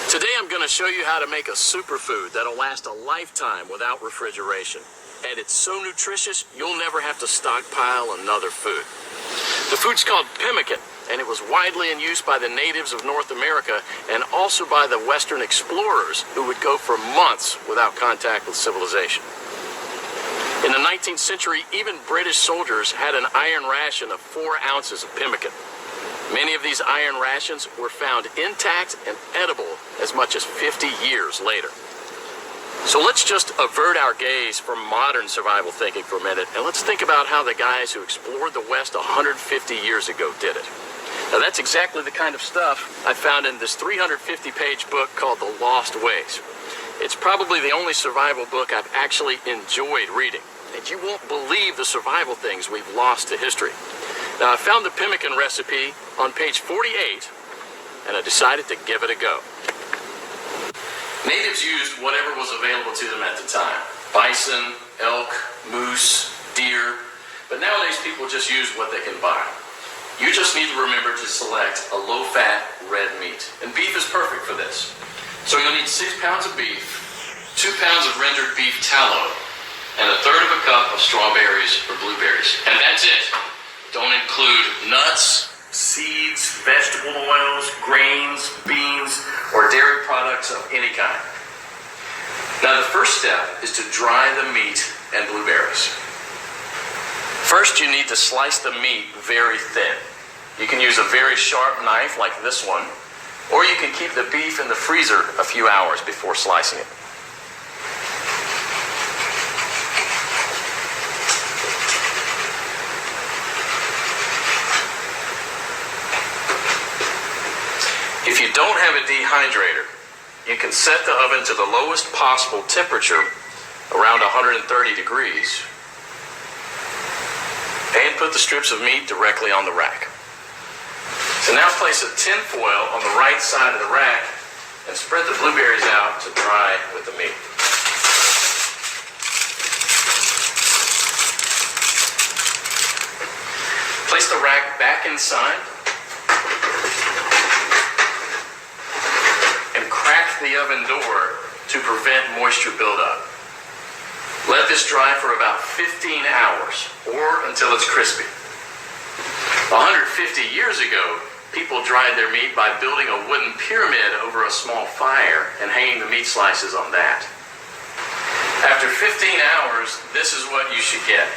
Today I'm going to show you how to make a superfood that'll last a lifetime without refrigeration. And it's so nutritious, you'll never have to stockpile another food. The food's called Pimakin, and it was widely in use by the natives of North America and also by the Western explorers who would go for months without contact with civilization. In the 19th century, even British soldiers had an iron ration of 4 ounces of Pimakin. Many of these iron rations were found intact and edible as much as 50 years later. So let's just avert our gaze from modern survival thinking for a minute, and let's think about how the guys who explored the West 150 years ago did it. Now that's exactly the kind of stuff I found in this 350-page book called The Lost Ways. It's probably the only survival book I've actually enjoyed reading, and you won't believe the survival things we've lost to history. Now, I found the Pimakin recipe on page 48, and I decided to give it a go. Natives used whatever was available to them at the time. Bison, elk, moose, deer, but nowadays people just use what they can buy. You just need to remember to select a low-fat red meat, and beef is perfect for this. So you'll need 6 pounds of beef, 2 pounds of rendered beef tallow, and 1/3 of a cup of strawberries or blueberries. And that's it. Don't include nuts, seeds, vegetable oils, grains, beans, or dairy products of any kind. Now the first step is to dry the meat and blueberries. First you need to slice the meat very thin. You can use a very sharp knife like this one, or you can keep the beef in the freezer a few hours before slicing it. If you don't have a dehydrator, you can set the oven to the lowest possible temperature, around 130 degrees, and put the strips of meat directly on the rack. So now place a tin foil on the right side of the rack and spread the blueberries out to dry with the meat. Place the rack back inside and crack the oven door to prevent moisture buildup. Let this dry for about 15 hours or until it's crispy. 150 years ago, people dried their meat by building a wooden pyramid over a small fire and hanging the meat slices on that. After 15 hours, this is what you should get.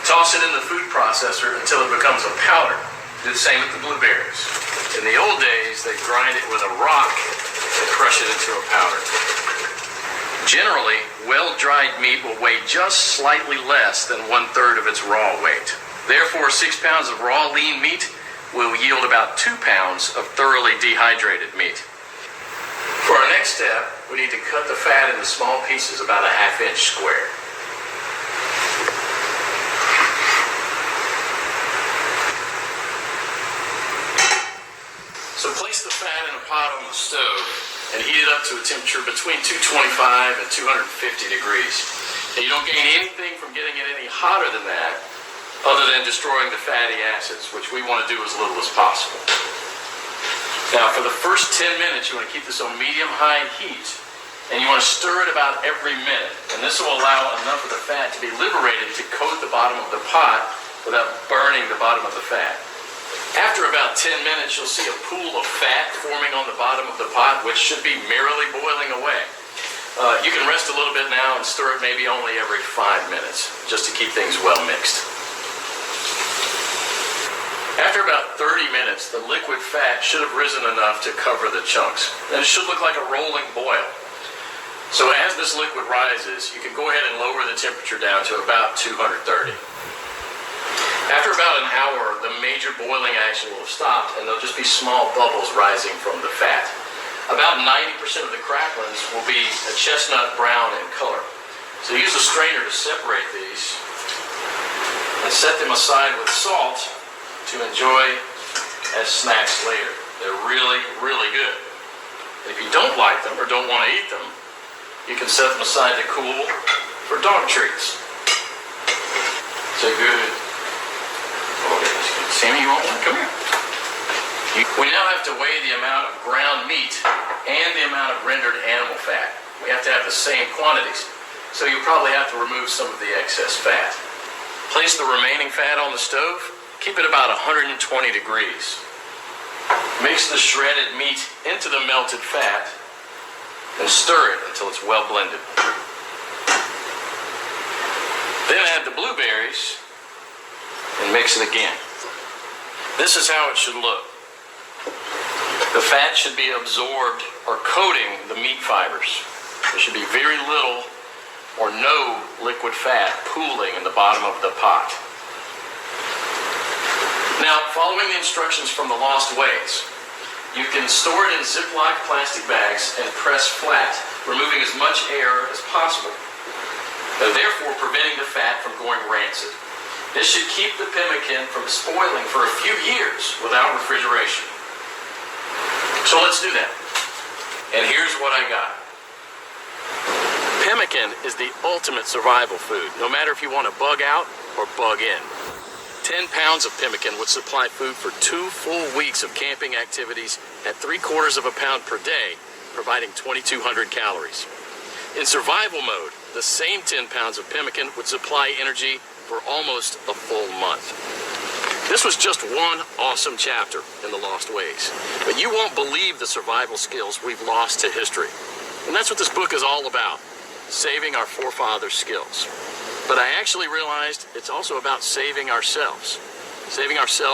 Toss it in the food processor until it becomes a powder. Do the same with the blueberries. In the old days, they grind it with a rock and crush it into a powder. Generally, well-dried meat will weigh just slightly less than 1/3 of its raw weight. Therefore, 6 pounds of raw lean meat will yield about 2 pounds of thoroughly dehydrated meat. For our next step, we need to cut the fat into small pieces about a 1/2 inch square. So place the fat in a pot on the stove and heat it up to a temperature between 225 and 250 degrees. And you don't gain anything from getting it any hotter than that, other than destroying the fatty acids, which we want to do as little as possible. Now, for the first 10 minutes, you want to keep this on medium-high heat, and you want to stir it about every minute. And this will allow enough of the fat to be liberated to coat the bottom of the pot without burning the bottom of the fat. After about 10 minutes, you'll see a pool of fat forming on the bottom of the pot, which should be merrily boiling away. You can rest a little bit now and stir it maybe only every 5 minutes, just to keep things well mixed. After about 30 minutes, the liquid fat should have risen enough to cover the chunks. And it should look like a rolling boil. So as this liquid rises, you can go ahead and lower the temperature down to about 230. After about an hour, the major boiling action will have stopped, and there'll just be small bubbles rising from the fat. About 90% of the cracklings will be a chestnut brown in color. So use a strainer to separate these and set them aside with salt to enjoy as snacks later. They're really, really good. And if you don't like them or don't want to eat them, you can set them aside to cool for dog treats. So good. Sammy, you want one? Come here. We now have to weigh the amount of ground meat and the amount of rendered animal fat. We have to have the same quantities, so you'll probably have to remove some of the excess fat. Place the remaining fat on the stove. Keep it about 120 degrees. Mix the shredded meat into the melted fat and stir it until it's well blended. Then add the blueberries and mix it again. This is how it should look. The fat should be absorbed or coating the meat fibers. There should be very little or no liquid fat pooling in the bottom of the pot. Now, following the instructions from the Lost Ways, you can store it in Ziploc plastic bags and press flat, removing as much air as possible, therefore preventing the fat from going rancid. This should keep the pemmican from spoiling for a few years without refrigeration. So let's do that. And here's what I got. Pemmican is the ultimate survival food, no matter if you want to bug out or bug in. 10 pounds of pemmican would supply food for 2 full weeks of camping activities at 3/4 of a pound per day, providing 2,200 calories. In survival mode, the same 10 pounds of pemmican would supply energy for almost a full month. This was just one awesome chapter in the Lost Ways, but you won't believe the survival skills we've lost to history. And that's what this book is all about, saving our forefathers' skills. But I actually realized it's also about saving ourselves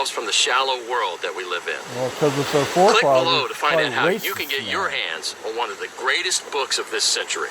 from the shallow world that we live in. Well, because it's our forefathers. Click below to find out how you can get your hands on one of the greatest books of this century.